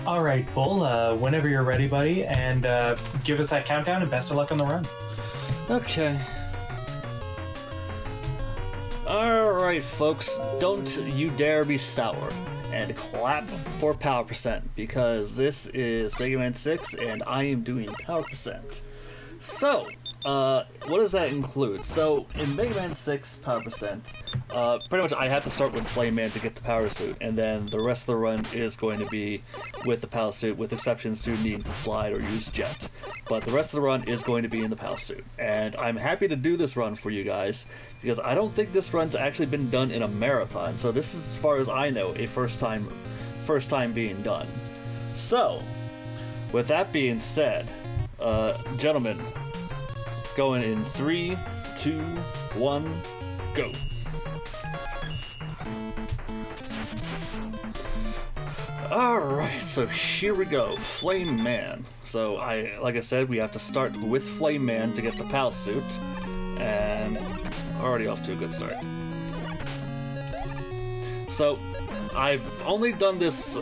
All right, Bull, whenever you're ready, buddy, and give us that countdown and best of luck on the run. Okay. Alright, folks, don't you dare be sour. And clap for power percent, because this is Mega Man 6 and I am doing power percent. So, what does that include? So, in Mega Man 6 power percent, pretty much I have to start with Flame Man to get the power suit, and then the rest of the run is going to be with the power suit, with exceptions to needing to slide or use jet. But the rest of the run is going to be in the power suit, and I'm happy to do this run for you guys, because I don't think this run's actually been done in a marathon, so this is, as far as I know, a first time being done. So, with that being said, gentlemen, going in 3, 2, 1, go. Alright, so here we go. Flame Man. So, like I said, we have to start with Flame Man to get the POW suit. And already off to a good start. So, I've only done this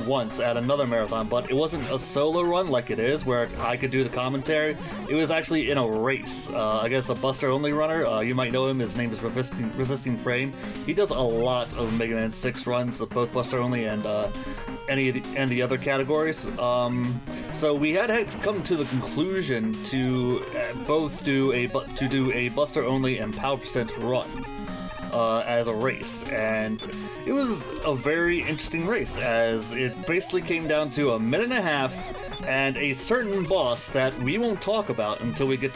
once at another marathon, but it wasn't a solo run like it is, where I could do the commentary. It was actually in a race. I guess a Buster only runner. You might know him. His name is Resisting Frame. He does a lot of Mega Man 6 runs, both Buster only and the other categories. So we had to come to the conclusion to both do a Buster only and power percent run as a race, and it was a very interesting race, as it basically came down to a minute and a half and a certain boss that we won't talk about until we get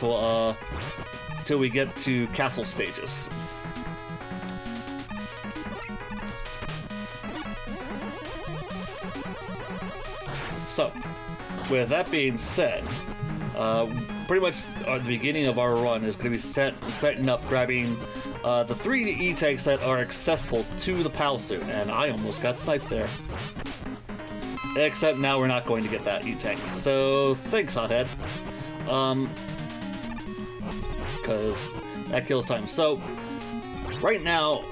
to castle stages. So, with that being said, pretty much the beginning of our run is going to be setting up, grabbing the 3 E-tanks that are accessible to the POW suit, and I almost got sniped there. Except now we're not going to get that E-tank, so thanks, Hothead. Because that kills time. So, right now,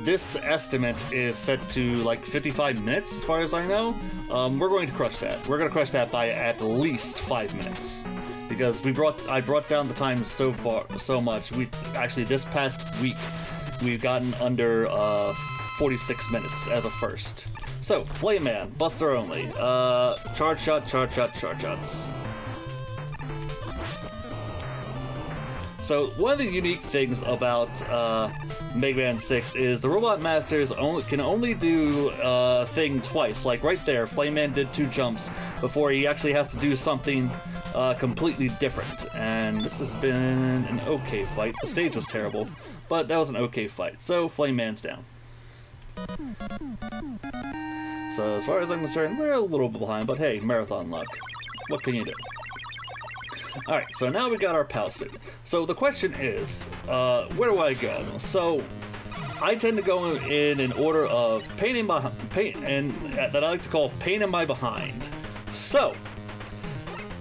this estimate is set to like 55 minutes, as far as I know. We're going to crush that. We're going to crush that by at least 5 minutes. Because I brought down the time so much. Actually, this past week, we've gotten under 46 minutes as a first. So, Flame Man, Buster only. Charge shot, charge shot, charge shots. So, one of the unique things about Mega Man 6 is the Robot Masters can only do a thing twice. Like right there, Flame Man did 2 jumps before he actually has to do something completely different. And this has been an okay fight. The stage was terrible, but that was an okay fight. So, Flame Man's down. So, as far as I'm concerned, we're a little bit behind, but hey, marathon luck. What can you do? Alright, so now we got our POW suit. So the question is, where do I go? So, I tend to go in an order of pain in that I like to call pain in my behind. So,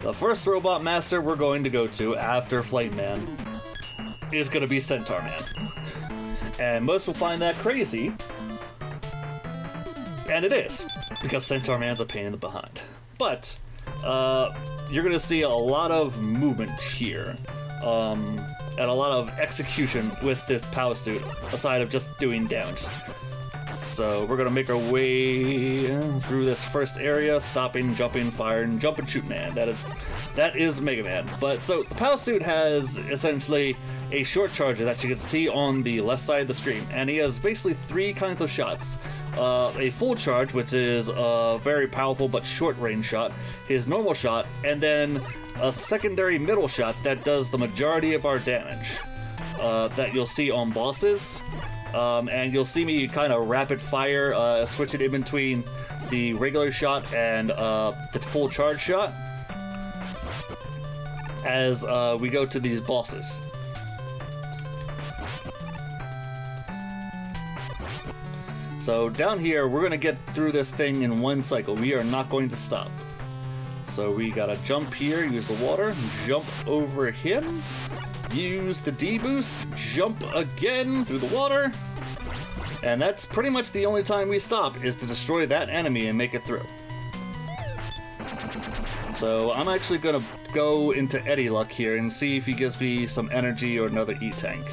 the first Robot Master we're going to go to after Flame Man is going to be Centaur Man. And most will find that crazy. And it is, because Centaur Man's a pain in the behind. But, you're going to see a lot of movement here, and a lot of execution with the POW suit, aside of just doing damage. So we're going to make our way through this first area, stopping, jumping, firing, jump and shoot man. That is Mega Man. But so the POW suit has essentially a short charger that you can see on the left side of the screen, and he has basically 3 kinds of shots. A full charge, which is a very powerful but short-range shot, his normal shot, and then a secondary middle shot that does the majority of our damage that you'll see on bosses. And you'll see me kind of rapid fire, switching in between the regular shot and the full charge shot as we go to these bosses. So down here, we're going to get through this thing in one cycle. We are not going to stop. So we gotta jump here, use the water, jump over him, use the D-boost, jump again through the water. And that's pretty much the only time we stop, is to destroy that enemy and make it through. So I'm actually gonna go into Eddie luck here and see if he gives me some energy or another E-tank.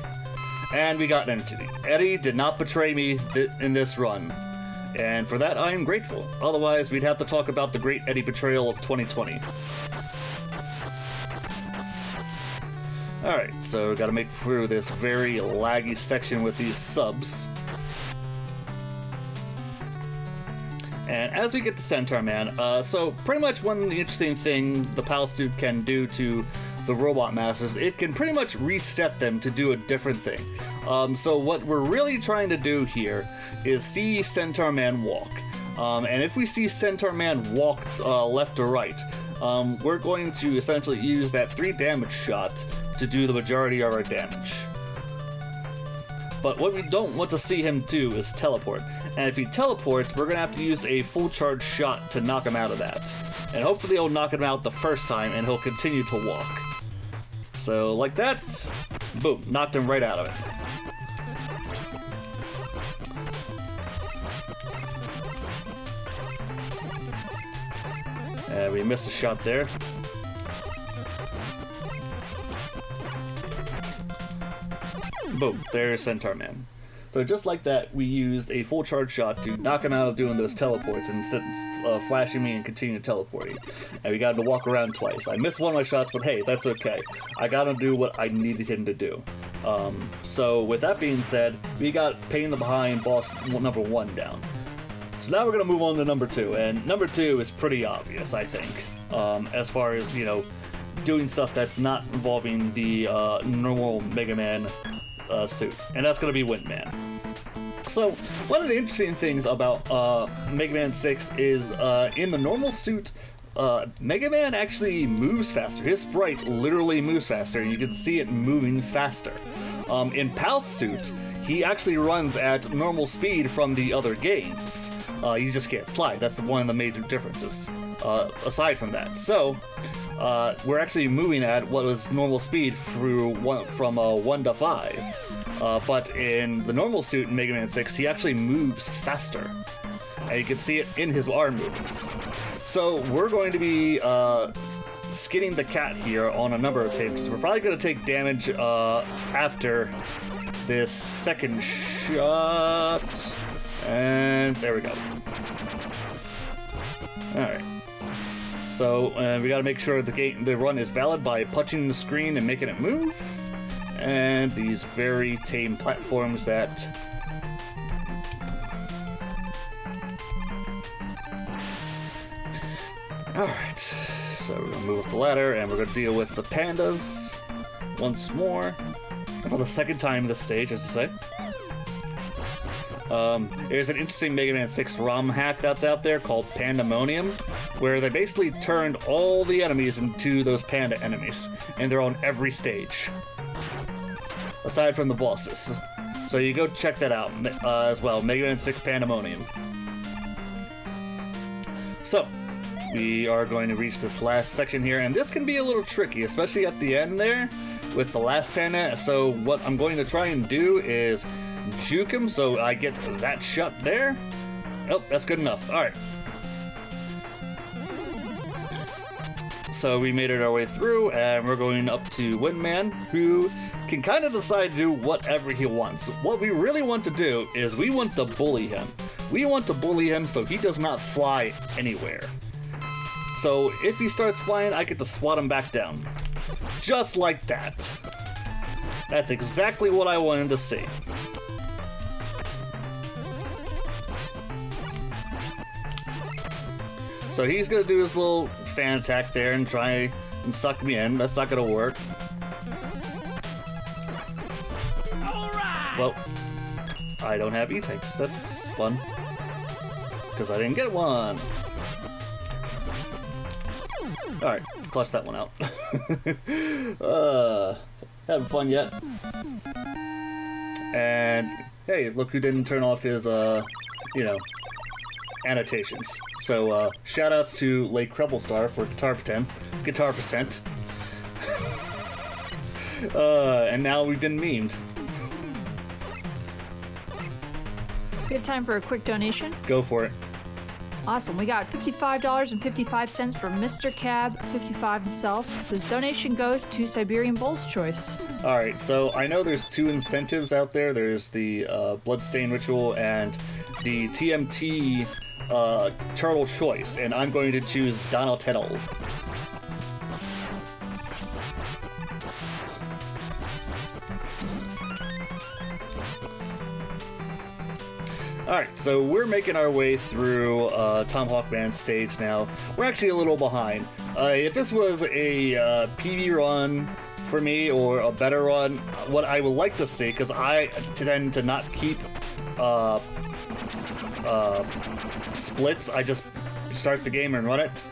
And we got energy. Eddie did not betray me in this run. And for that, I am grateful. Otherwise, we'd have to talk about the great Eddie betrayal of 2020. Alright, so gotta make through this very laggy section with these subs. And as we get to Centaur Man, so pretty much one interesting thing the POW suit can do to the Robot Masters, it can pretty much reset them to do a different thing. So what we're really trying to do here is see Centaur Man walk. And if we see Centaur Man walk left or right, we're going to essentially use that 3 damage shot to do the majority of our damage. But what we don't want to see him do is teleport. And if he teleports, we're going to have to use a full charge shot to knock him out of that. And hopefully it'll knock him out the first time and he'll continue to walk. So like that, boom, knocked him right out of it. And we missed a shot there. Boom, there's Centaur Man. So just like that, we used a full charge shot to knock him out of doing those teleports and instead flashing me and continue teleporting. And we got him to walk around twice. I missed one of my shots, but hey, that's okay. I got him to do what I needed him to do. So with that being said, we got Pain in the Behind boss number 1 down. So now we're going to move on to number 2, and number 2 is pretty obvious, I think, as far as, you know, doing stuff that's not involving the normal Mega Man suit, and that's going to be Windman. So, one of the interesting things about Mega Man 6 is in the normal suit, Mega Man actually moves faster. His sprite literally moves faster, and you can see it moving faster. In POW's suit, he actually runs at normal speed from the other games. You just can't slide. That's one of the major differences, aside from that. So, we're actually moving at what was normal speed through from 1 to 5. But in the normal suit in Mega Man 6, he actually moves faster. And you can see it in his arm movements. So we're going to be skinning the cat here on a number of tables. We're probably going to take damage after this second shot. And there we go. Alright. So we got to make sure the run is valid by punching the screen and making it move. And these very tame platforms that... Alright, so we're going to move up the ladder and we're going to deal with the pandas once more. For the second time this stage, as I say. There's an interesting Mega Man 6 ROM hack that's out there called Pandemonium, where they basically turned all the enemies into those panda enemies, and they're on every stage. Aside from the bosses. So you go check that out as well, Mega Man 6 Pandemonium. So, we are going to reach this last section here, and this can be a little tricky, especially at the end there, with the last panda. So what I'm going to try and do is juke him so I get that shot there. Oh, that's good enough. Alright. So we made it our way through, and we're going up to Windman, who can kind of decide to do whatever he wants. What we really want to do is we want to bully him. We want to bully him so he does not fly anywhere. So if he starts flying, I get to swat him back down. Just like that. That's exactly what I wanted to see. So he's gonna do his little fan attack there and try and suck me in. That's not gonna work. Well, I don't have E-tanks. That's fun. Because I didn't get one. Alright, clutch that one out. Having fun yet? And, hey, look who didn't turn off his, you know, annotations. So, shoutouts to Lake Krebelstar for guitar percent. And now we've been memed. Good time for a quick donation. Go for it. Awesome. We got $55.55 from Mr. Cab 55 himself. It says donation goes to Siberian Bull's Choice. All right, so I know there's 2 incentives out there. There's the Bloodstain Ritual and the TMT Turtle Choice, and I'm going to choose Donatello. Alright, so we're making our way through Tomahawk Man's stage now. We're actually a little behind. If this was a PB run for me, or a better run, what I would like to see, because I tend to not keep splits, I just start the game and run it.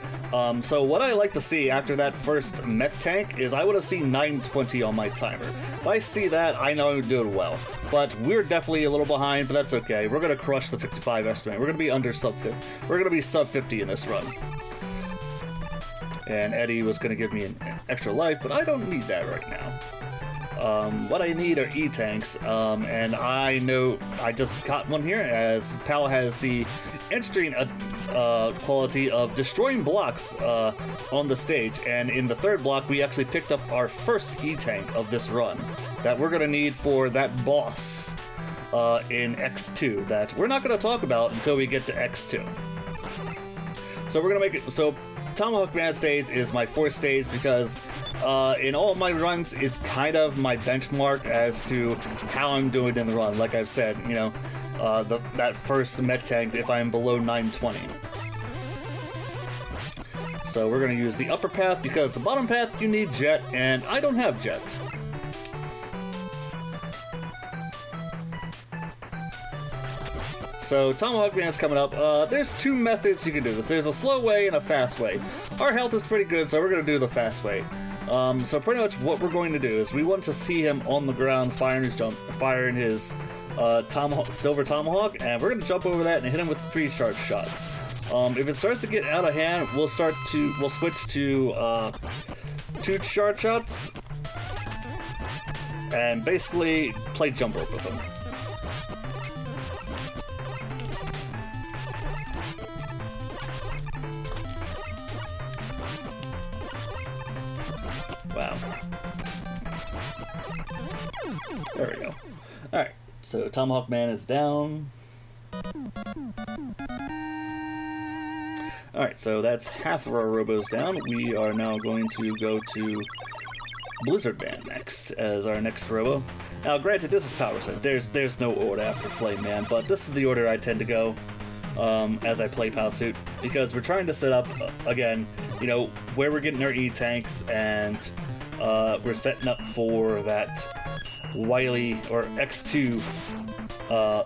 So what I like to see after that first Met Tank is I would have seen 920 on my timer. If I see that, I know I'm doing well. But we're definitely a little behind, but that's okay. We're going to crush the 55 estimate. We're going to be under sub 50. We're going to be sub 50 in this run. And Eddie was going to give me an extra life, but I don't need that right now. What I need are E-tanks, and I know I just got one here, as POW has the interesting quality of destroying blocks on the stage, and in the 3rd block we actually picked up our first E-tank of this run that we're going to need for that boss in X2 that we're not going to talk about until we get to X2. So we're going to make it so Tomahawk Man stage is my 4th stage because in all of my runs it's kind of my benchmark as to how I'm doing in the run. Like I've said, you know, that first Met Tank if I'm below 920. So we're going to use the upper path because the bottom path you need jet, and I don't have jet. So Tomahawk Man's coming up. There's 2 methods you can do this. There's a slow way and a fast way. Our health is pretty good, so we're going to do the fast way. So pretty much what we're going to do is we want to see him on the ground firing his silver tomahawk, and we're going to jump over that and hit him with 3 charge shots. If it starts to get out of hand, we'll switch to 2 charge shots and basically play jump rope with him. Wow. There we go. Alright, so Tomahawk Man is down. Alright, so that's half of our robos down. We are now going to go to Blizzard Man next as our next robo. Now, granted, this is power set. There's no order after Flame Man, but this is the order I tend to go as I play POW suit, because we're trying to set up, again, you know, where we're getting our E-tanks, and we're setting up for that Wily or X2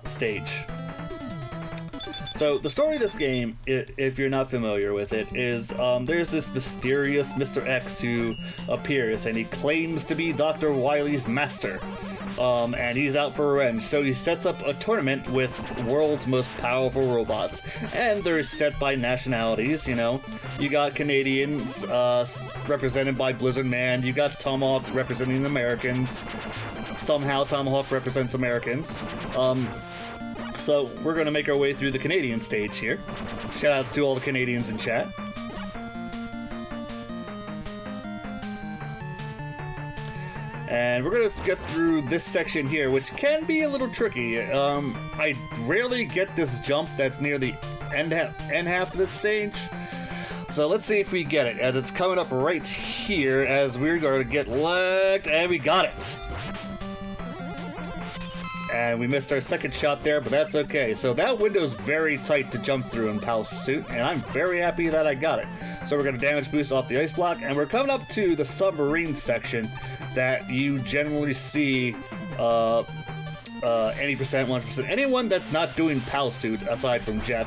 stage. So the story of this game, if you're not familiar with it, is there's this mysterious Mr. X who appears, and he claims to be Dr. Wily's master. And he's out for revenge, so he sets up a tournament with world's most powerful robots, and they're set by nationalities. You know, you got Canadians represented by Blizzard Man, you got Tomahawk representing the Americans, somehow Tomahawk represents Americans. So we're going to make our way through the Canadian stage here. Shoutouts to all the Canadians in chat. And we're going to get through this section here, which can be a little tricky. I rarely get this jump that's near the end half of this stage. So let's see if we get it, as it's coming up right here as we're going to get lagged, and we got it. And we missed our second shot there, but that's okay. So that window's very tight to jump through in POW's suit, and I'm very happy that I got it. So we're going to damage boost off the ice block, and we're coming up to the submarine section that you generally see any percent, 1%. Anyone that's not doing POW suit, aside from Jet,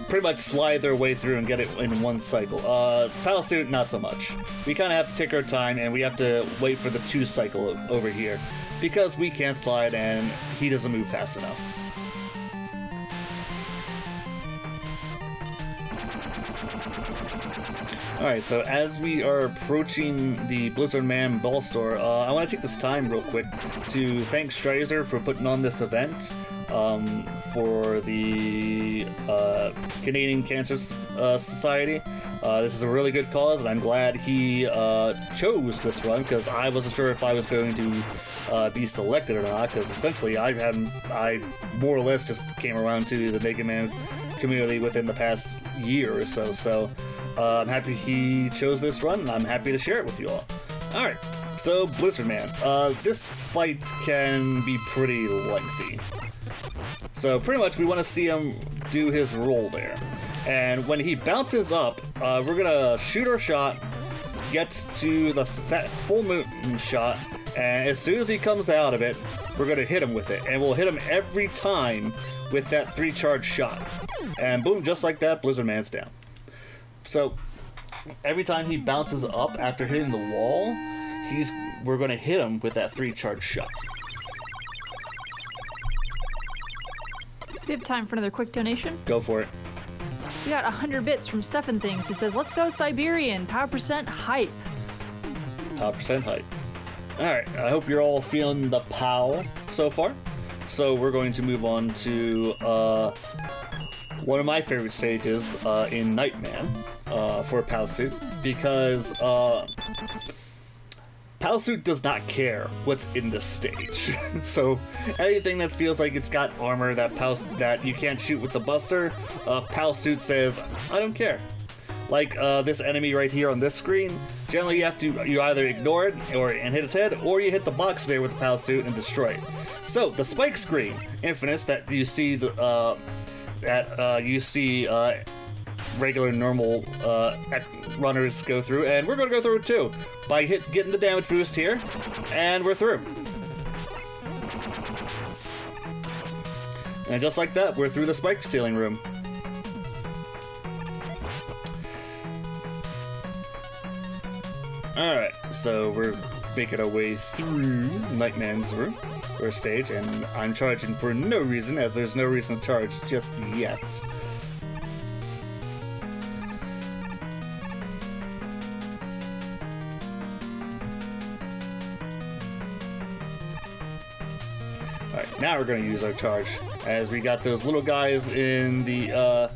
pretty much slide their way through and get it in one cycle. POW suit, not so much. We kind of have to take our time, and we have to wait for the 2 cycle over here, because we can't slide and he doesn't move fast enough. Alright, so as we are approaching the Blizzard Man Ball Store, I want to take this time real quick to thank Strizer for putting on this event for the Canadian Cancer Society. This is a really good cause, and I'm glad he chose this run, because I wasn't sure if I was going to be selected or not, because essentially I more or less just came around to the Mega Man community within the past year or so. So I'm happy he chose this run, and I'm happy to share it with you all. Alright, so Blizzard Man. This fight can be pretty lengthy. So pretty much we want to see him do his roll there. And when he bounces up, we're gonna shoot our shot, get to the full moon shot, and as soon as he comes out of it, we're gonna hit him with it. And we'll hit him every time with that 3 charge shot. And boom, just like that, Blizzard Man's down. So every time he bounces up after hitting the wall, we're gonna hit him with that 3 charge shot. We have time for another quick donation. Go for it. We got 100 bits from Stefan Things, who says, "Let's go Siberian, power percent hype." Power percent hype. Alright, I hope you're all feeling the POW so far. So we're going to move on to one of my favorite stages in Nightman for POW Suit, because POW Suit does not care what's in this stage. So anything that feels like it's got armor that you can't shoot with the Buster, POW Suit says, I don't care. Like this enemy right here on this screen, generally you either ignore it and hit its head, or you hit the box there with the POW Suit and destroy it. So the spike screen, Infamous, that you see regular normal runners go through, and we're going to go through it too by getting the damage boost here, and we're through. And just like that, we're through the spike ceiling room. Alright, so we're making our way through Nightman's room, or stage, and I'm charging for no reason, as there's no reason to charge just yet. Alright, now we're going to use our charge, as we got those little guys in the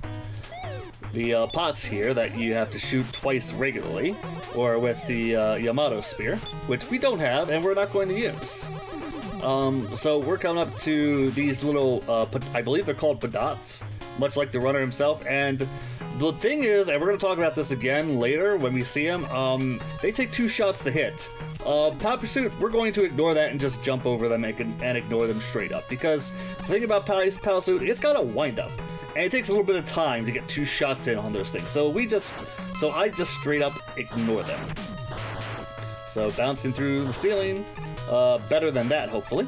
pots here that you have to shoot twice regularly, or with the Yamato Spear, which we don't have and we're not going to use. So we're coming up to these little, I believe they're called Padots, much like the runner himself, and the thing is, and we're going to talk about this again later when we see them, they take 2 shots to hit. POW Pursuit, we're going to ignore that and just jump over them and ignore them straight up, because the thing about POW Pursuit, it's got a wind up. And it takes a little bit of time to get 2 shots in on those things. So I just straight up ignore them. So bouncing through the ceiling, better than that, hopefully.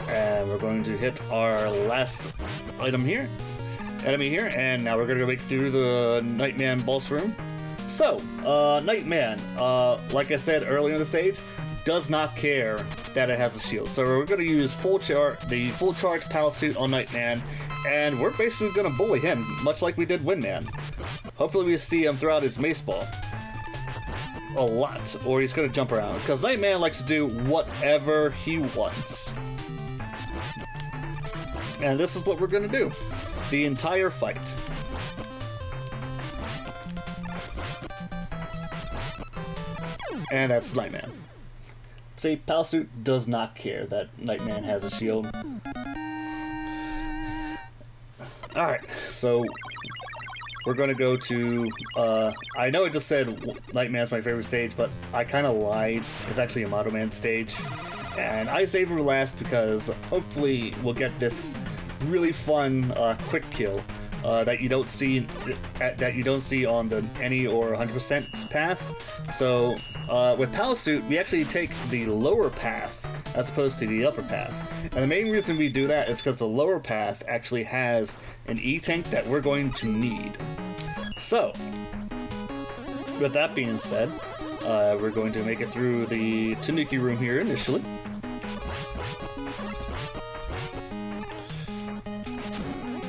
And we're going to hit our last enemy here, and now we're going to go back through the Nightman boss room. So, Nightman, like I said earlier in the stage, does not care that it has a shield. So we're going to use the full charge POW Suit on Nightman, and we're basically going to bully him, much like we did Windman. Hopefully we see him throw out his mace ball a lot, or he's going to jump around, because Nightman likes to do whatever he wants. And this is what we're going to do the entire fight. And that's Nightman. See, POW Suit does not care that Nightman has a shield. Alright, so we're going to go to, I know I just said Nightman's my favorite stage, but I kind of lied. It's actually a Yamato Man stage. And I saved it for last because hopefully we'll get this really fun quick kill that you don't see on the any or 100% path. So with POW Suit, we actually take the lower path as opposed to the upper path. And the main reason we do that is because the lower path actually has an E-tank that we're going to need. So, with that being said, we're going to make it through the Tanuki room here initially.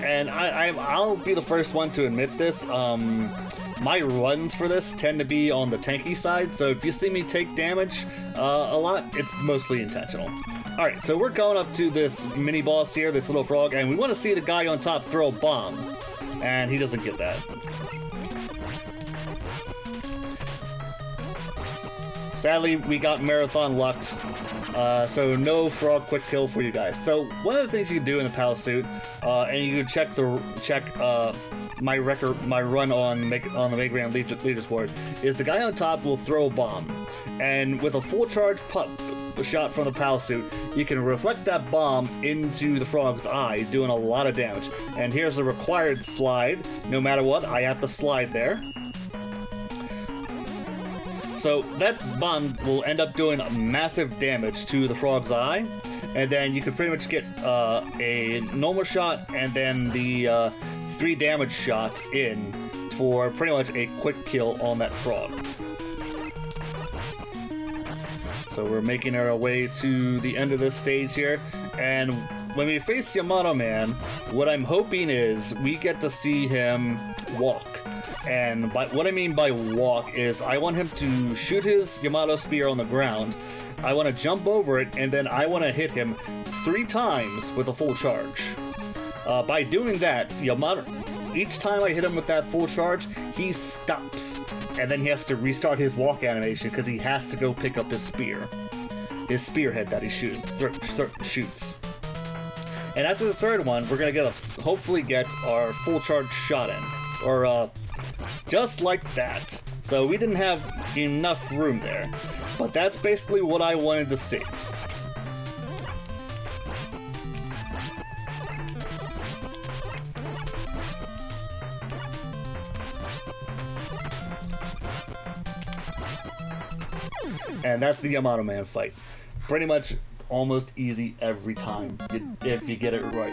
And I'll be the first one to admit this. My runs for this tend to be on the tanky side, so if you see me take damage a lot, it's mostly intentional. Alright, so we're going up to this mini boss here, this little frog, and we want to see the guy on top throw a bomb. And he doesn't get that. Sadly, we got marathon lucked, so no frog quick kill for you guys. So one of the things you can do in the POW suit, and you can check my run on the Mega Man Leaders board, is the guy on top will throw a bomb, and with a full charge shot from the POW suit, you can reflect that bomb into the frog's eye, doing a lot of damage. And here's the required slide. No matter what, I have to slide there. So that bomb will end up doing massive damage to the frog's eye, and then you can pretty much get a normal shot and then the 3 damage shot in for pretty much a quick kill on that frog. So we're making our way to the end of this stage here, and when we face Yamato Man, what I'm hoping is we get to see him walk. And what I mean by walk is I want him to shoot his Yamato spear on the ground, I want to jump over it, and then I want to hit him 3 times with a full charge. By doing that, Yamato, each time I hit him with that full charge, he stops. And then he has to restart his walk animation because he has to go pick up his spear. His spearhead that he shoots. And after the 3rd one, we're going to hopefully get our full charge shot in. Or, just like that. So we didn't have enough room there. But that's basically what I wanted to see. And that's the Yamato Man fight. Pretty much almost easy every time, if you get it right.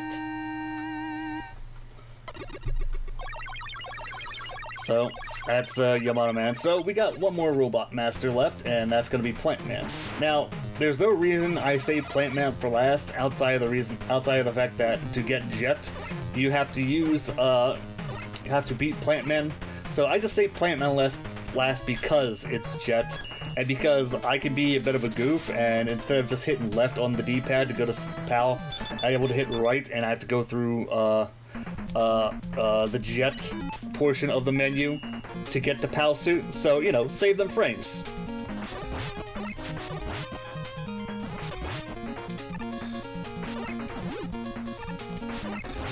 So, that's Yamato Man. So, we got one more Robot Master left, and that's going to be Plant Man. Now, there's no reason I say Plant Man for last, outside of the fact that to get Jet, you have to beat Plant Man. So, I just say Plant Man last because it's Jet. And because I can be a bit of a goof, and instead of just hitting left on the D-pad to go to POW, I'm able to hit right, and I have to go through the jet portion of the menu to get the POW suit. So, you know, save them frames.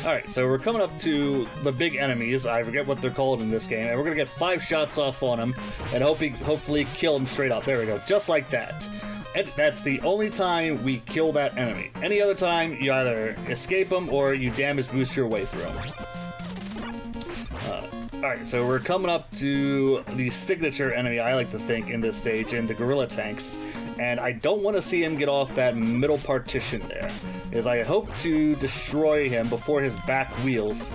Alright, so we're coming up to the big enemies. I forget what they're called in this game. And we're going to get 5 shots off on them and hopefully kill them straight up. There we go. Just like that. And that's the only time we kill that enemy. Any other time, you either escape them or you damage boost your way through them. Alright, so we're coming up to the signature enemy, I like to think, in this stage, in the Gorilla Tanks. And I don't want to see him get off that middle partition there, as I hope to destroy him before his back wheels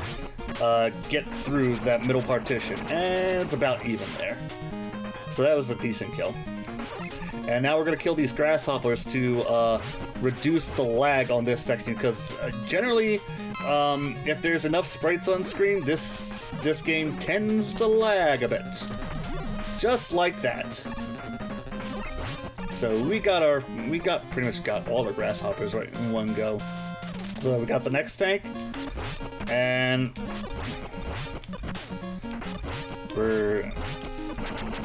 get through that middle partition. And it's about even there. So that was a decent kill. And now we're going to kill these grasshoppers to reduce the lag on this section, because generally, if there's enough sprites on screen, this game tends to lag a bit. Just like that. So we pretty much got all the grasshoppers right in one go. So we got the next tank, and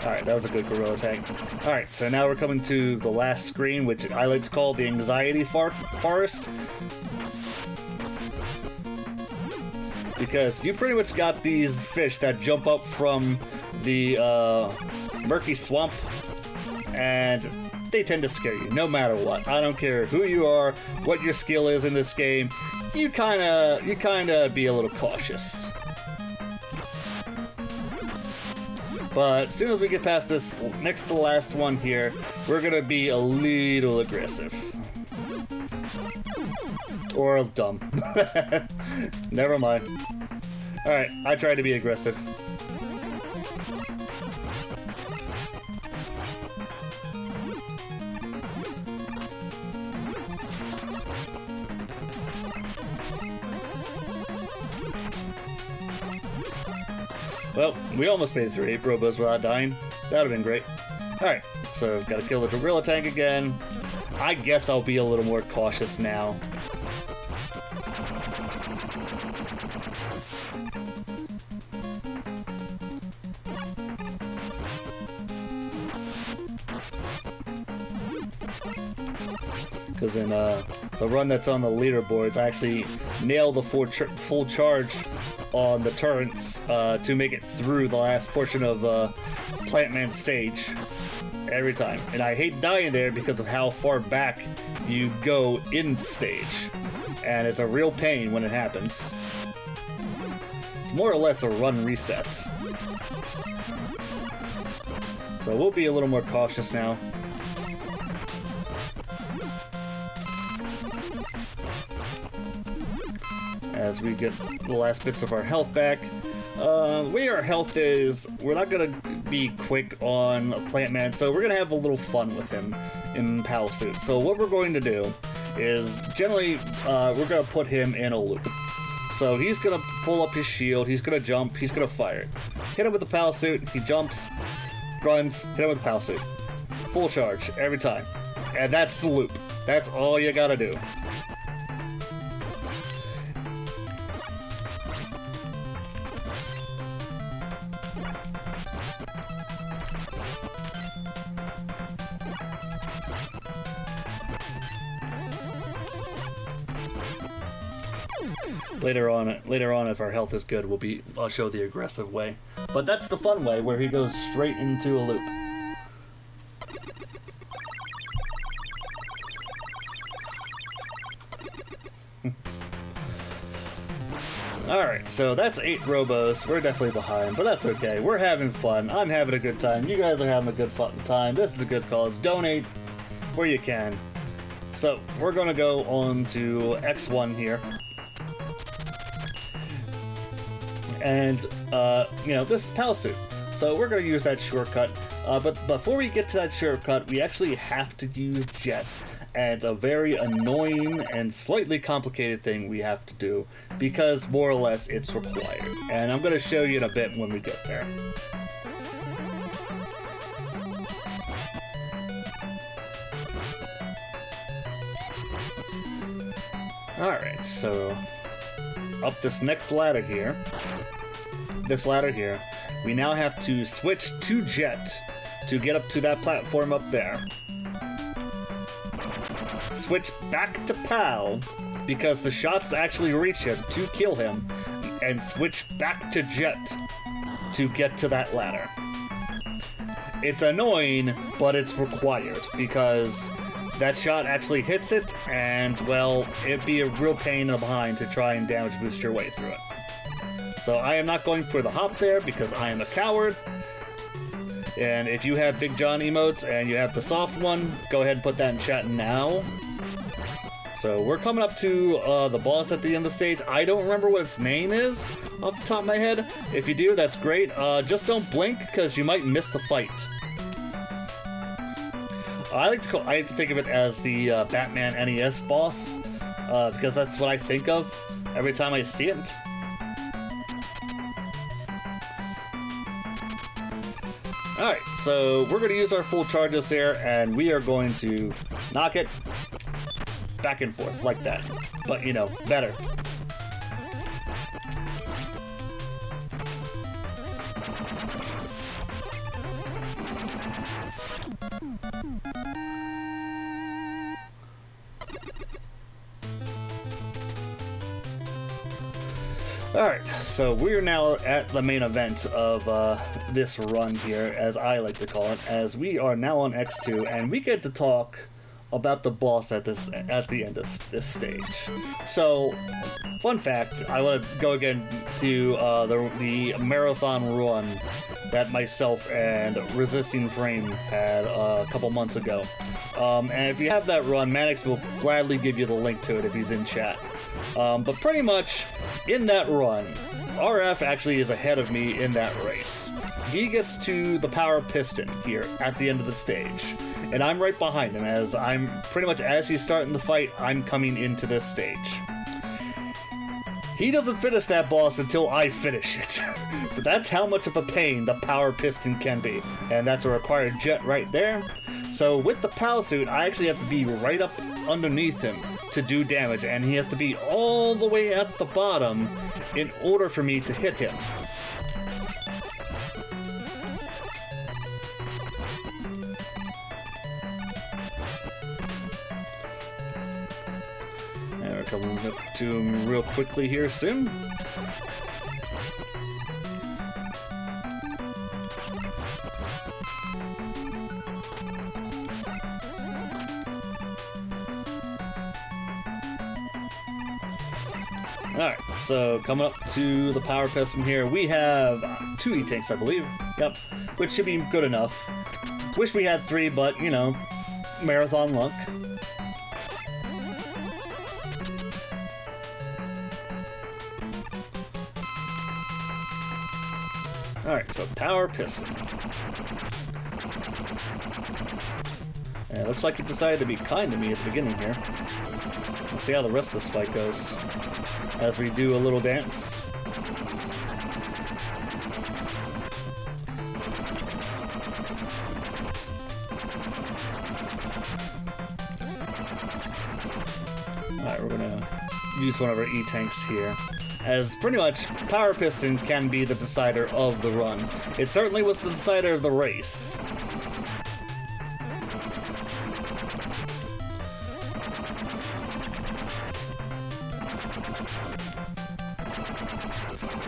alright, that was a good gorilla tank. Alright, so now we're coming to the last screen, which I like to call the anxiety forest. Because you pretty much got these fish that jump up from the murky swamp, and they tend to scare you no matter what. I don't care who you are, what your skill is in this game, you kinda be a little cautious. But as soon as we get past this next to the last one here, we're gonna be a little aggressive. Or dumb. Never mind. Alright, I tried to be aggressive. Well, we almost made it through 8 robos without dying. That would have been great. Alright, so gotta kill the gorilla tank again. I guess I'll be a little more cautious now. Because in the run that's on the leaderboards, I actually nail the full charge on the turrets to make it through the last portion of Plant Man stage every time. And I hate dying there because of how far back you go in the stage. And it's a real pain when it happens. It's more or less a run reset. So we'll be a little more cautious now. As we get the last bits of our health back. The way our health is, we're not gonna be quick on Plant Man, so we're gonna have a little fun with him in POW suit. So what we're going to do is, generally, we're gonna put him in a loop. So he's gonna pull up his shield, he's gonna jump, he's gonna fire. Hit him with the POW suit, he jumps, runs, hit him with the POW suit. Full charge, every time. And that's the loop. That's all you gotta do. Later on, if our health is good, I'll show the aggressive way. But that's the fun way, where he goes straight into a loop. Alright, so that's 8 robos. We're definitely behind, but that's okay. We're having fun. I'm having a good time. You guys are having a good fun time. This is a good cause. Donate where you can. So, we're gonna go on to X1 here. And, you know, this is POW suit. So we're going to use that shortcut. But before we get to that shortcut, we actually have to use Jet. And it's a very annoying and slightly complicated thing we have to do, because more or less it's required. And I'm going to show you in a bit when we get there. Alright, so up this next ladder here. We now have to switch to Jet to get up to that platform up there. Switch back to POW because the shots actually reach him to kill him, and switch back to Jet to get to that ladder. It's annoying, but it's required because that shot actually hits it, and, well, it'd be a real pain in the behind to try and damage boost your way through it. So I am not going for the hop there because I am a coward. And if you have Big John emotes and you have the soft one, go ahead and put that in chat now. So we're coming up to the boss at the end of the stage. I don't remember what its name is off the top of my head. If you do, that's great. Just don't blink because you might miss the fight. I like to think of it as the Batman NES boss, because that's what I think of every time I see it. Alright, so we're going to use our full charges here, and we are going to knock it back and forth like that. But, you know, better. Alright, so we're now at the main event of this run here, as I like to call it, as we are now on X2, and we get to talk about the boss at the end of this stage. So, fun fact, I want to go again to the marathon run that myself and Resisting Frame had a couple months ago. And if you have that run, Mannix will gladly give you the link to it if he's in chat. But pretty much, in that run, RF actually is ahead of me in that race. He gets to the power piston here at the end of the stage, and I'm right behind him as I'm pretty much, as he's starting the fight, I'm coming into this stage. He doesn't finish that boss until I finish it. So that's how much of a pain the power piston can be, and that's a required Jet right there. So with the POW suit, I actually have to be right up underneath him to do damage, and he has to be all the way at the bottom in order for me to hit him. And we're coming up to him real quickly here soon. Alright, so coming up to the power piston here, we have 2 E-tanks, I believe. Yep, which should be good enough. Wish we had 3, but, you know, marathon luck. Alright, so power piston. And it looks like he decided to be kind to me at the beginning here. Let's see how the rest of the spike goes as we do a little dance. Alright, we're gonna use one of our E-tanks here, as pretty much power piston can be the decider of the run. It certainly was the decider of the race.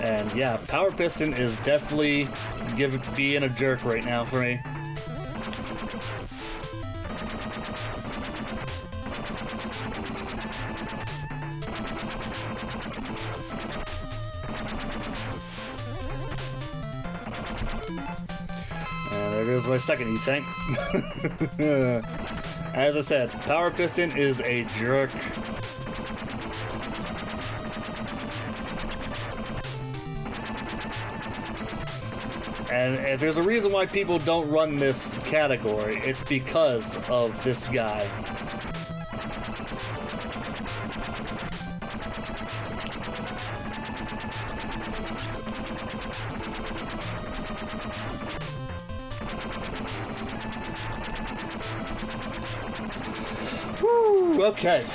And yeah, power piston is definitely being a jerk right now for me. And there goes my second E-tank. As I said, power piston is a jerk. And if there's a reason why people don't run this category, it's because of this guy. Woo! Okay.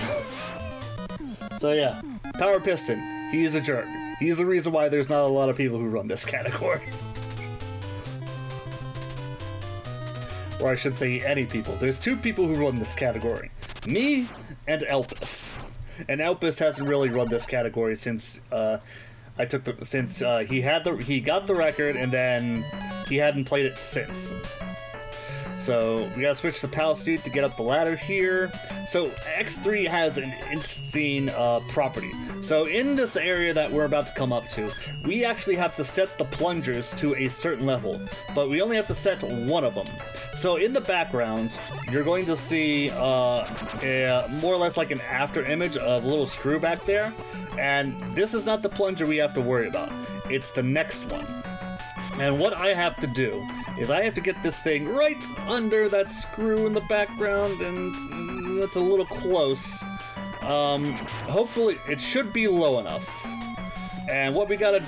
So yeah, power piston. He's a jerk. He's the reason why there's not a lot of people who run this category. Or I should say any people. There's 2 people who run this category. Me and Elpis. And Elpis hasn't really run this category since he got the record and then he hadn't played it since. So we gotta switch the POW suit to get up the ladder here. So X3 has an interesting property. So in this area that we're about to come up to, we actually have to set the plungers to a certain level, but we only have to set one of them. So in the background, you're going to see more or less like an after image of a little screw back there, and this is not the plunger we have to worry about. It's the next one. And what I have to do is I have to get this thing right under that screw in the background, and that's a little close. Hopefully it should be low enough. And what we gotta,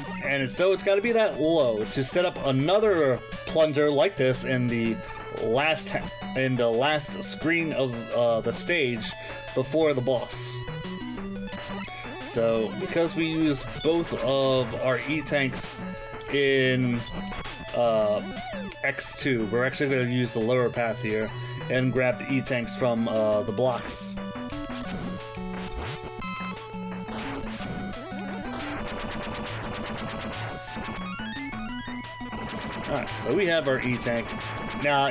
so it's gotta be that low to set up another plunger like this in the last screen of the stage before the boss. So because we use both of our E-tanks in X2, we're actually going to use the lower path here and grab the E-tanks from the blocks. Alright, so we have our E-tank. Now,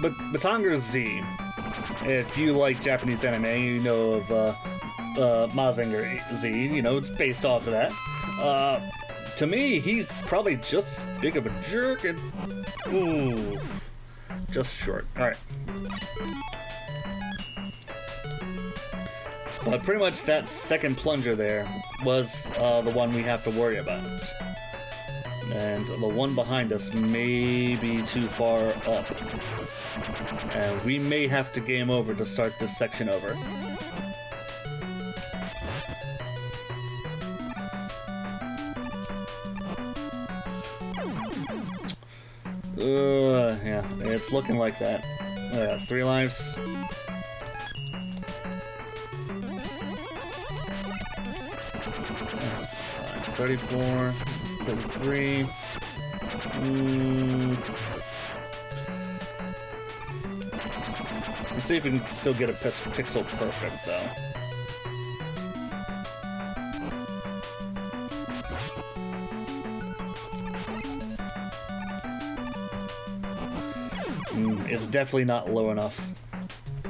but Matangar Z, if you like Japanese anime, you know of Mazinger Z, you know, it's based off of that. To me, he's probably just as big of a jerk and... Ooh, just short. Alright. But pretty much that second plunger there was the one we have to worry about. And the one behind us may be too far up. And we may have to game over to start this section over. Yeah, it's looking like that. 3 lives. That's 34, 33. Let's see if we can still get a pixel perfect, though. It's definitely not low enough.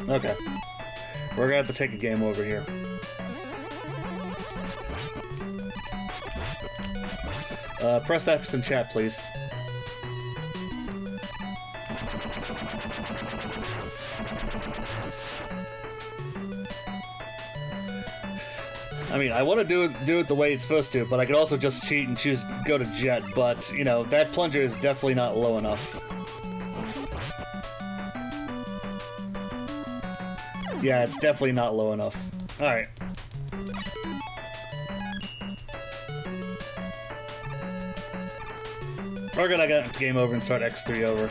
Okay. We're gonna have to take a game over here. Press F in chat, please. I mean, I want to do it the way it's supposed to, but I could also just cheat and choose go to jet, but, you know, that plunger is definitely not low enough. Yeah, it's definitely not low enough. Alright. We're gonna get game over and start X3 over.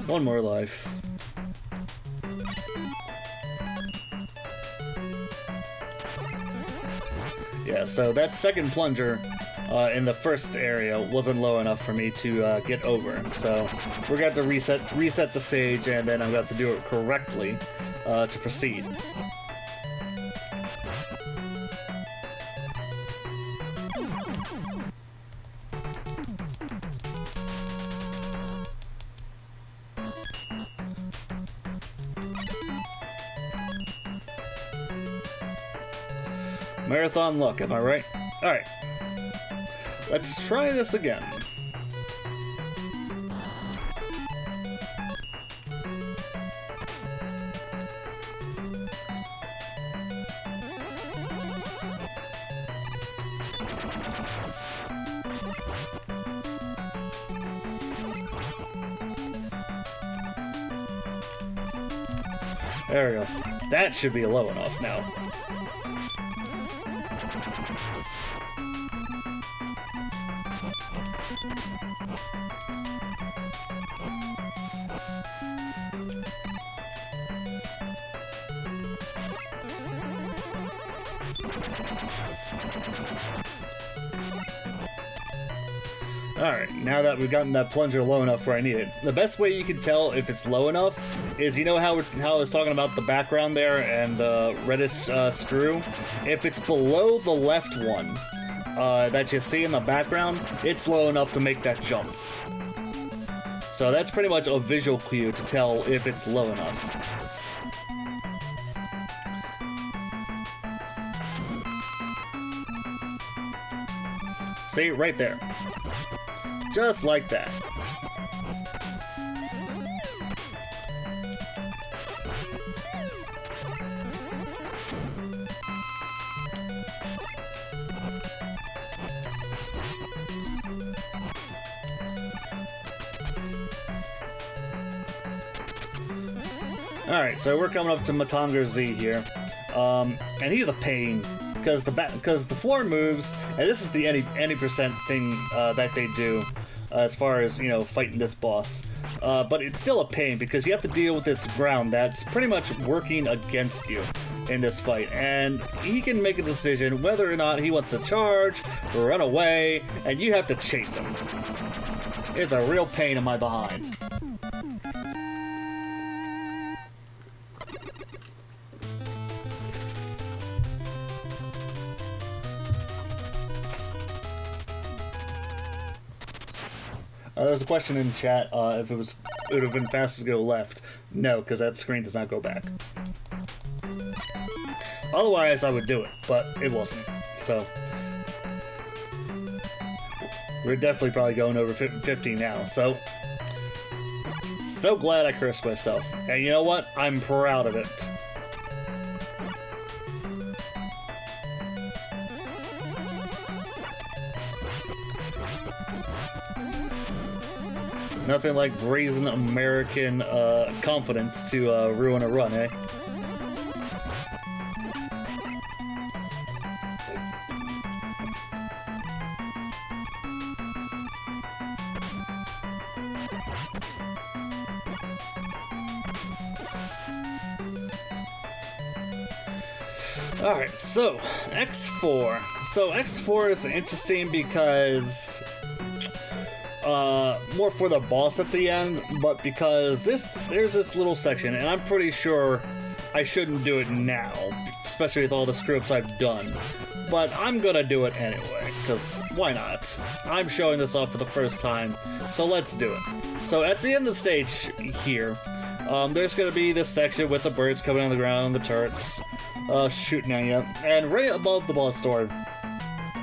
One more life. Yeah, so that second plunger in the first area wasn't low enough for me to get over. So we're going to have to reset the stage, and then I'm going to have to do it correctly to proceed. Marathon luck, am I right? Alright. Let's try this again. There we go. That should be low enough now. Alright, now that we've gotten that plunger low enough where I need it, the best way you can tell if it's low enough is, you know how I was talking about the background there and the reddish screw? If it's below the left one that you see in the background, it's low enough to make that jump. So that's pretty much a visual cue to tell if it's low enough. See, right there. Just like that. Alright, so we're coming up to Matangar Z here. And he's a pain. Because the floor moves, and this is the any percent thing that they do as far as, you know, fighting this boss. But it's still a pain because you have to deal with this ground that's pretty much working against you in this fight, and he can make a decision whether or not he wants to charge or run away, and you have to chase him. It's a real pain in my behind. There's a question in chat if it would have been faster to go left. No, because that screen does not go back. Otherwise, I would do it, but it wasn't. So we're definitely probably going over 50 now. So glad I cursed myself, and you know what? I'm proud of it. Nothing like brazen American confidence to ruin a run, eh? Alright, so X4. So X4 is interesting because more for the boss at the end, but because there's this little section, and I'm pretty sure I shouldn't do it now, especially with all the screw-ups I've done. But I'm gonna do it anyway, because why not? I'm showing this off for the first time, so let's do it. So at the end of the stage here, there's gonna be this section with the birds coming on the ground, the turrets shooting at you, and right above the boss door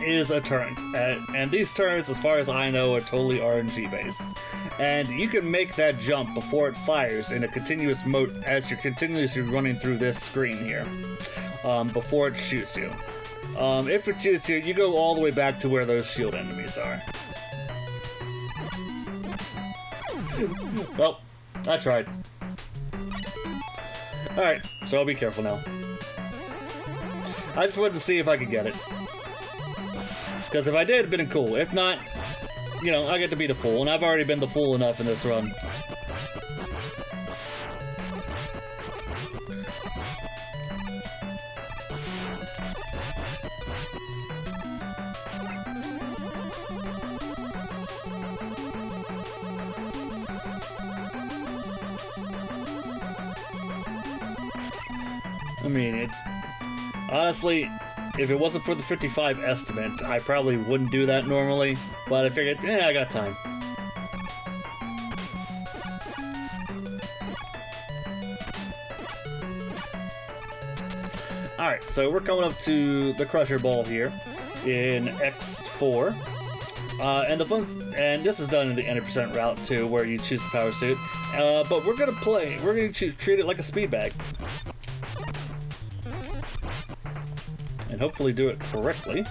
is a turret, and these turrets, as far as I know, are totally RNG based, and you can make that jump before it fires in a continuous mode as you're continuously running through this screen here, before it shoots you. If it shoots you, you go all the way back to where those shield enemies are. Well, I tried. Alright, so I'll be careful now. I just wanted to see if I could get it. Because if I did, it'd been cool. If not, you know, I get to be the fool, and I've already been the fool enough in this run. I mean, honestly, if it wasn't for the 55 estimate, I probably wouldn't do that normally, but I figured, I got time. Alright, so we're coming up to the Crusher Ball here in X4. And this is done in the 90% route too, where you choose the power suit. But we're gonna treat it like a speed bag. And hopefully do it correctly.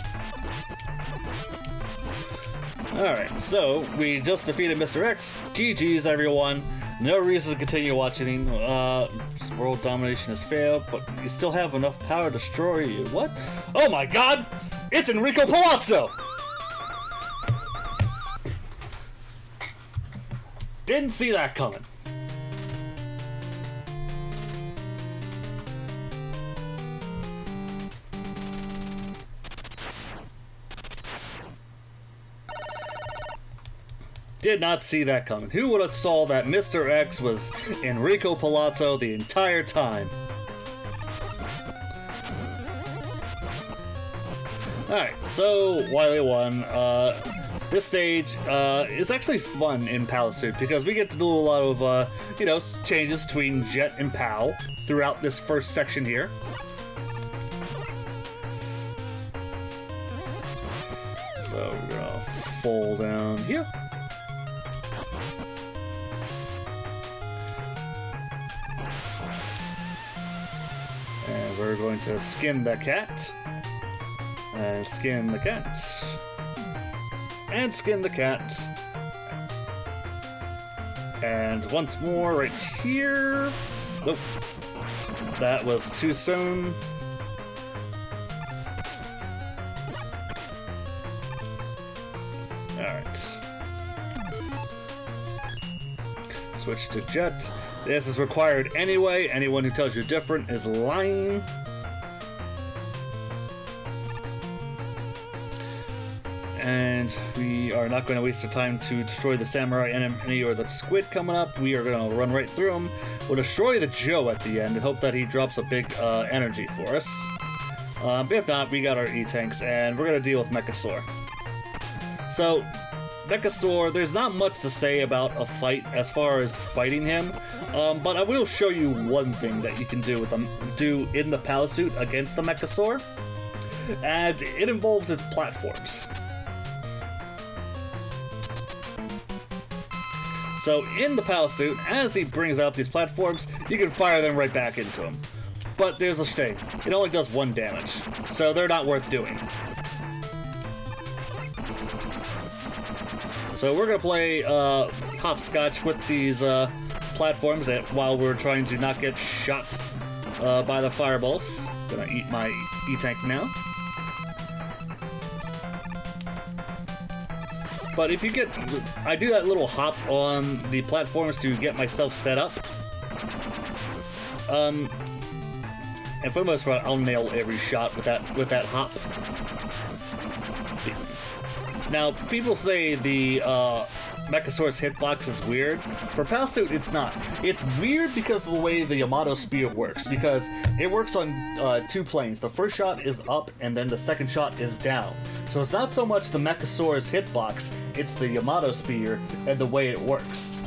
Alright, so we just defeated Mr. X. GG's, everyone. No reason to continue watching. World domination has failed, but you still have enough power to destroy you. What? Oh my god! It's Enrico Palazzo! Didn't see that coming. Did not see that coming. Who would have saw that Mr. X was Enrico Palazzo the entire time? Alright, so Wily 1, this stage is actually fun in POW suit because we get to do a lot of, you know, changes between Jet and POW throughout this first section here. So we're gonna fall down here. And we're going to skin the cat. And skin the cat. And skin the cat. And once more right here. Nope. That was too soon. Alright. Switch to Jet. This is required anyway. Anyone who tells you different is lying. And we are not going to waste our time to destroy the samurai enemy or the squid coming up. We are going to run right through him. We'll destroy the Joe at the end and hope that he drops a big energy for us. If not, we got our E-tanks, and we're going to deal with Mechasaur. So, Mechasaur, there's not much to say about a fight as far as fighting him, but I will show you one thing that you can do with them, in the POW suit against the Mechasaur, and it involves its platforms. So in the POW suit, as he brings out these platforms, you can fire them right back into him. But there's a thing, it only does 1 damage, so they're not worth doing. So we're gonna play hopscotch with these platforms while we're trying to not get shot by the fireballs. Gonna eat my E-tank now. But if you get... I do that little hop on the platforms to get myself set up. And for the most part, I'll nail every shot with that hop. Now, people say the Mechasaurus hitbox is weird. For POW suit, it's not. It's weird because of the way the Yamato Spear works, because it works on 2 planes. The first shot is up, and then the second shot is down. So it's not so much the Mechasaurus hitbox, it's the Yamato Spear and the way it works.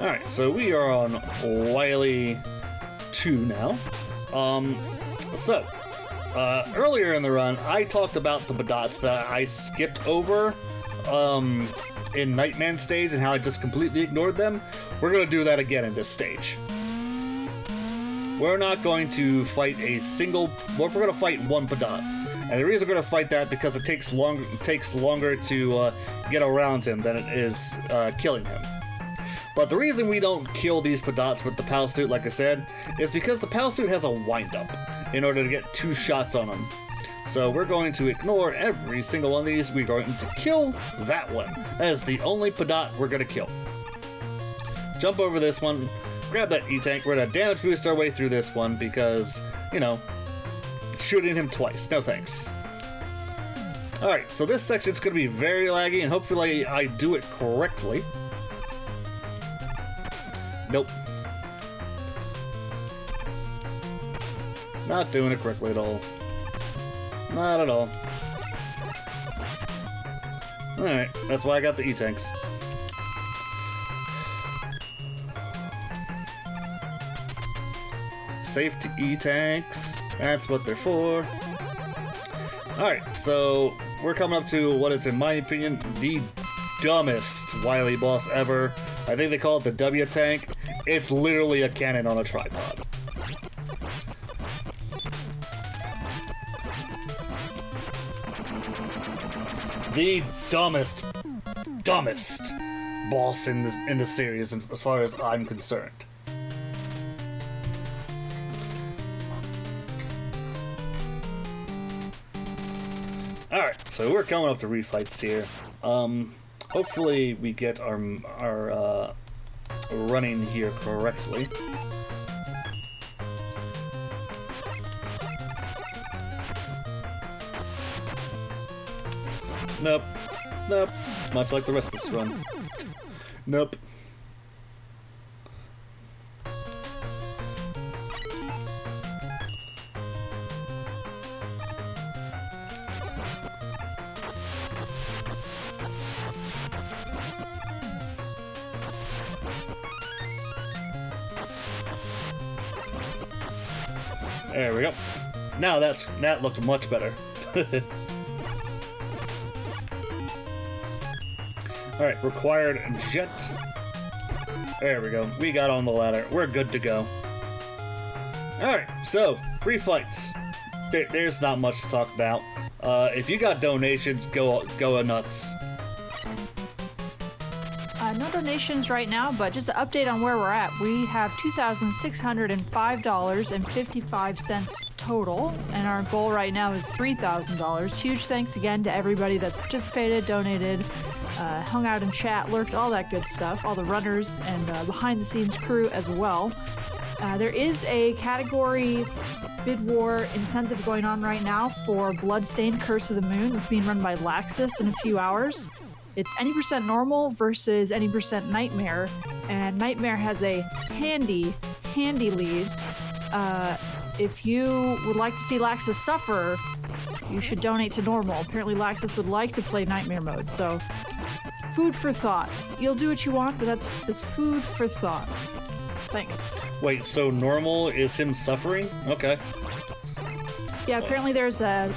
Alright, so we are on Wily 2 now. Earlier in the run, I talked about the Badots that I skipped over in Nightman stage and how I just completely ignored them. We're going to do that again in this stage. We're not going to fight a single... Well, we're going to fight one Badot. And the reason we're going to fight that because it takes longer to get around him than it is killing him. But the reason we don't kill these Padots with the POW suit, like I said, is because the POW suit has a wind-up in order to get 2 shots on them. So we're going to ignore every single one of these. We're going to kill that one. That is the only Padot we're going to kill. Jump over this one, grab that E-tank. We're going to damage boost our way through this one because, you know, shooting him twice. No thanks. Alright, so this section's going to be very laggy, and hopefully I do it correctly. Nope. Not doing it correctly at all. Not at all. Alright, that's why I got the E-tanks. Safety E-tanks. That's what they're for. Alright, so we're coming up to what is, in my opinion, the dumbest Wily boss ever. I think they call it the W-tank. It's literally a cannon on a tripod. The dumbest boss in the series, as far as I'm concerned. Alright, so we're coming up to refights here. Hopefully we get our running here correctly. Nope. Nope. Much like the rest of this run. Nope. There we go. Now that looked much better. Alright, required jet. There we go. We got on the ladder. We're good to go. Alright, so, free fights. There's not much to talk about. If you got donations, go nuts. No donations right now, but just an update on where we're at. We have $2,605.55 total, and our goal right now is $3,000. Huge thanks again to everybody that's participated, donated, hung out in chat, lurked, all that good stuff, all the runners and behind-the-scenes crew as well. There is a category bid war incentive going on right now for Bloodstained Curse of the Moon. It's being run by Laxus in a few hours. It's any % normal versus any % nightmare, and nightmare has a handy lead. If you would like to see Laxus suffer, you should donate to normal. Apparently Laxus would like to play nightmare mode, so food for thought. You'll do what you want, but that's food for thought. Thanks. Wait, so normal is him suffering? Okay. Yeah, apparently there's a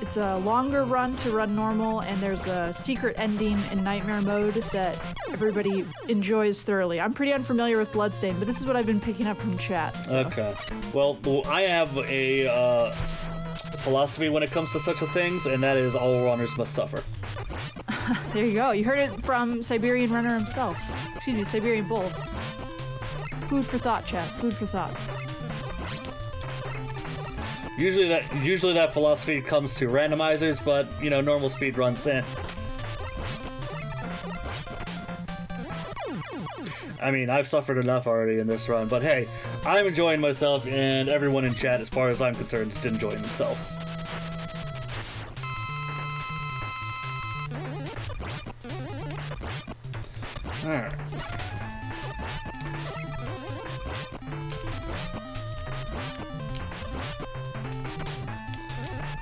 It's a longer run to run normal, and there's a secret ending in Nightmare mode that everybody enjoys thoroughly. I'm pretty unfamiliar with Bloodstained, but this is what I've been picking up from chat. So. Okay. Well, I have a philosophy when it comes to such a things, and that is all runners must suffer. There you go. You heard it from Siberian Runner himself. Excuse me, Siberian Bull. Food for thought, chat. Food for thought. Usually that philosophy comes to randomizers, but you know, normal speed runs in. I mean, I've suffered enough already in this run, but hey, I'm enjoying myself, and everyone in chat, as far as I'm concerned, is enjoying themselves. Alright.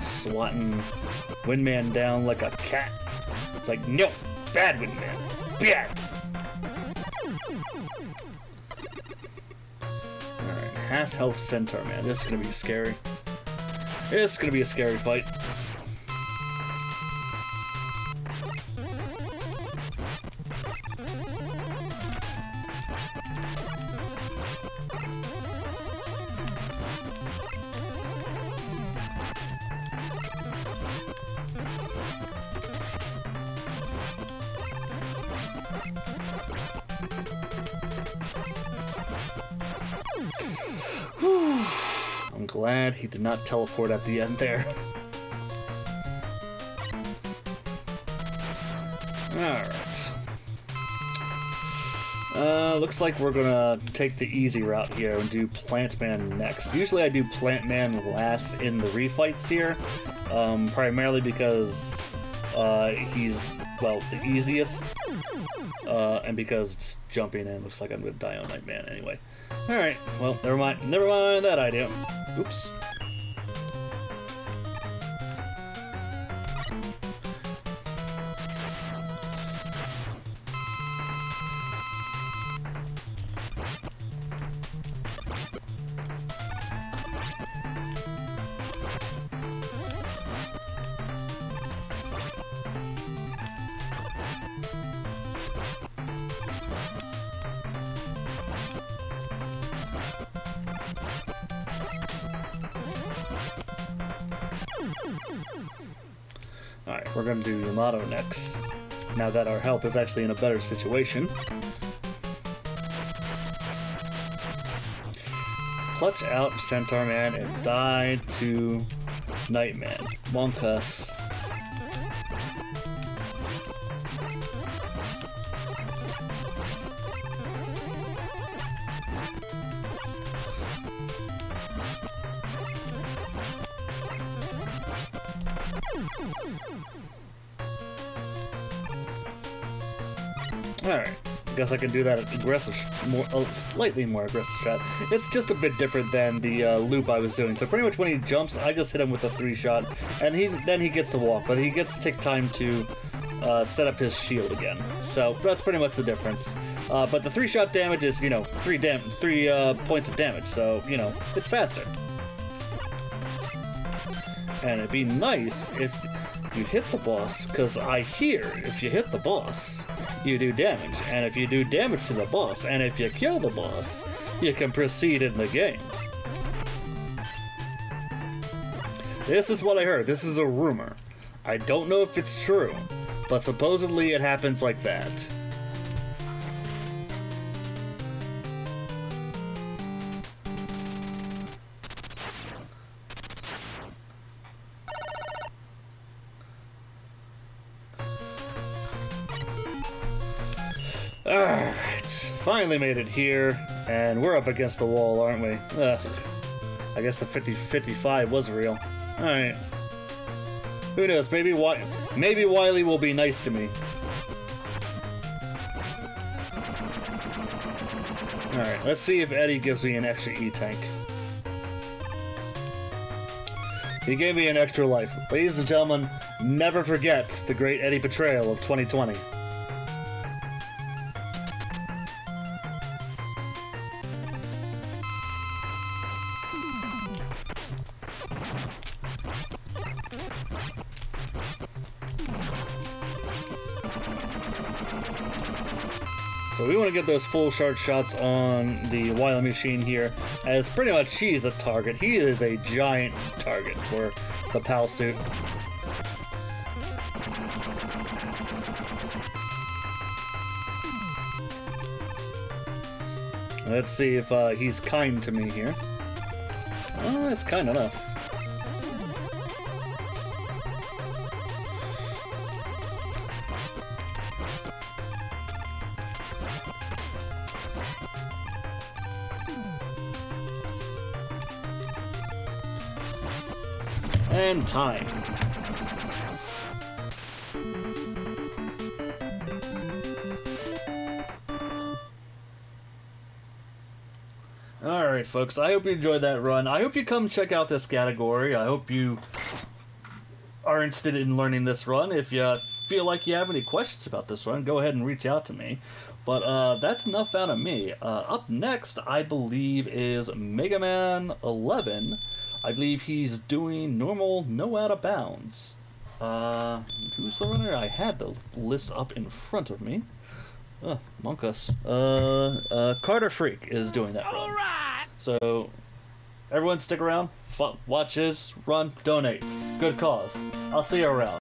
Swatting Windman down like a cat. It's like, no, bad Windman. Bad! Alright, half health Centaur, man. This is gonna be scary. This is gonna be a scary fight. I'm glad he did not teleport at the end there. Alright. Looks like we're gonna take the easy route here and do Plant Man next. Usually I do Plant Man last in the refights here, primarily because he's, well, the easiest, and because jumping in looks like I'm gonna die on Night Man anyway. Alright, well, never mind that idea. Oops. Alright, we're gonna do Yamato next, now that our health is actually in a better situation. Clutch out Centaur Man and die to Nightman. Monkus. Alright, guess I can do that aggressive, slightly more aggressive shot. It's just a bit different than the loop I was doing. So pretty much when he jumps, I just hit him with a 3-shot, and then he gets the walk, but he gets to take time to set up his shield again. So that's pretty much the difference. But the 3-shot damage is, you know, 3 points of damage, so, you know, it's faster. And it'd be nice if you hit the boss, because I hear if you hit the boss, you do damage, and if you do damage to the boss, and if you kill the boss, you can proceed in the game. This is what I heard. This is a rumor. I don't know if it's true, but supposedly it happens like that. Alright, finally made it here, and we're up against the wall, aren't we? Ugh. I guess the 50-55 was real. Alright. Who knows, maybe Wily will be nice to me. Alright, let's see if Eddie gives me an extra E-tank. He gave me an extra life. Ladies and gentlemen, never forget the great Eddie betrayal of 2020. So we want to get those full shard shots on the Wily machine here, as pretty much he's a target. He is a giant target for the POW suit. Let's see if he's kind to me here. Oh, that's kind enough. And time. Alright folks, I hope you enjoyed that run. I hope you come check out this category. I hope you are interested in learning this run. If you feel like you have any questions about this run, go ahead and reach out to me. But that's enough out of me. Up next, I believe, is Mega Man 11. I believe he's doing normal, no out of bounds. Who's the runner? I had the list up in front of me. Monkus. Carter Freak is doing that run. Alright! So, everyone stick around, watch his run, donate. Good cause. I'll see you around.